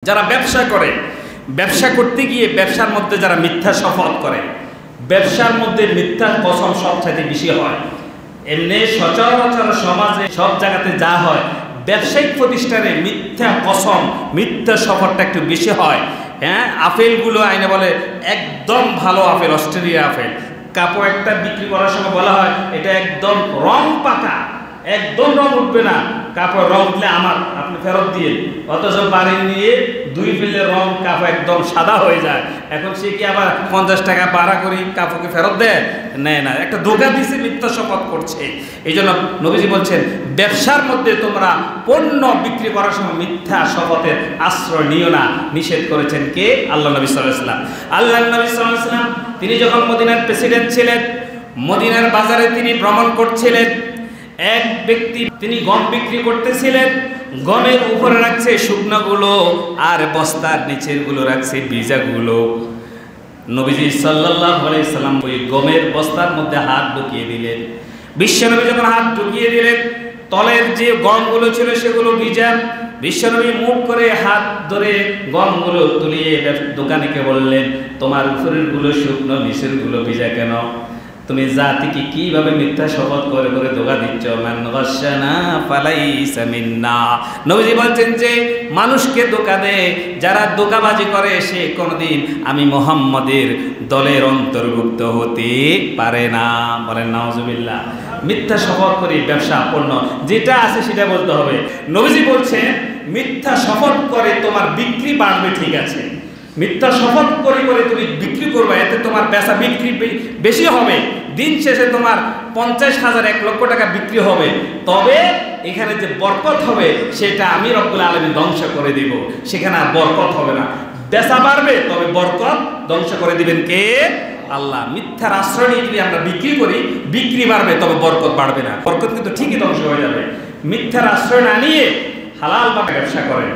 যারা ব্যবসা করে, ব্যবসা করতে গিয়ে ব্যবসার মধ্যে যারা মিথ্যা শপথ করে, ব্যবসার মধ্যে মিথ্যা কসম সবচাইতে বেশি হয়। এমনি সচরাচর সমাজে সব জায়গাতে যা হয়, ব্যবসায়িক প্রতিষ্ঠানে মিথ্যা কসম, মিথ্যা শপথটা একটু বেশি হয়। হ্যাঁ, আপেলগুলো আইনে বলে একদম ভালো আপেল, অস্ট্রেলিয়া আপেল। কাপড় একটা বিক্রি করার সময় বলা হয় এটা একদম রং পাকা, একদম রং উঠবে না, কাপড় রং উঠলে আমার, আপনি ফেরত দিয়ে। অথচ বাড়ি নিয়ে 2 ফেলে রং কাপড় একদম সাদা হয়ে যায়। এখন সে কি আবার 50 টাকা ভাড়া করে কাপড়কে ফেরত দেয়? নেয় না, একটা ধোঁকা দিছে, মিথ্যা শপথ করছে। এই জন্য নবীজি বলছেন ব্যবসার মধ্যে তোমরা পণ্য বিক্রি করার সময় মিথ্যা শপথের আশ্রয় নিও না। নিষেধ করেছেন কে? আল্লাহ নবী সাল্লাল্লাহু আলাইহি ওয়াসাল্লাম। আল্লাহ নবী সাল্লাল্লাহু আলাইহি ওয়াসাল্লাম তিনি যখন মদিনার প্রেসিডেন্ট ছিলেন, মদিনার বাজারে তিনি ভ্রমণ করছিলেন। এক ব্যক্তি তিনি গম বিক্রি করতেছিলেন, গমের উপরে রাখছে শুকনোগুলো আর বস্তার নিচের গুলো রাখছে ভিজাগুলো। নবীজি সাল্লাল্লাহু আলাইহি সাল্লাম ওই গমের বস্তার মধ্যে হাত ঢুকিয়ে দিলেন। বিশ্বনবী যখন হাত ঢুকিয়ে দিলেন, তলের যে গমগুলো ছিল সেগুলো ভিজা। বিশ্বনবী মুখ করে হাত ধরে গমগুলো তুলিয়ে দোকানিকে বললেন, তোমার উপরের গুলো শুকনো, নিচের গুলো ভিজা কেন? তুমি জাতিকে কিভাবে মিথ্যা শপথ করে করে ধোঁকা দিচ্ছ? মান গাশশানা ফালাইসা মিন্না। নবীজি বলছেন যে মানুষকে ধোঁকা দেয়, যারা ধোঁকাবাজি করে সে কোনোদিন আমি মুহাম্মদের দলের অন্তর্ভুক্ত হতে পারে না। বলেন নাউজুবিল্লাহ। মিথ্যা শপথ করে ব্যবসা পণ্য যেটা আছে সেটা বলতে হবে। নবীজি বলছেন মিথ্যা শপথ করে তোমার বিক্রি বাড়বে, ঠিক আছে, মিথ্যা শপথ করে করে তুমি বিক্রি করবে, এতে তোমার বেচা বিক্রি বেশি হবে, দিন শেষে তোমার 50,000 1 লক্ষ টাকা বিক্রি হবে। তবে এখানে যে বরকত হবে সেটা আমি রব্বুল আলামিন ধ্বংস করে দিব, সেখানে আর বরকত হবে না। বেচা বাড়বে, তবে বরকত ধ্বংস করে দিবেন কে? আল্লাহ। মিথ্যার আশ্রয় নিয়ে যদি আমরা বিক্রি করি, বিক্রি বাড়বে তবে বরকত বাড়বে না, বরকত কিন্তু ঠিকই ধ্বংস হয়ে যাবে। মিথ্যার আশ্রয় না নিয়ে হালাল ভাবে ব্যবসা করেন।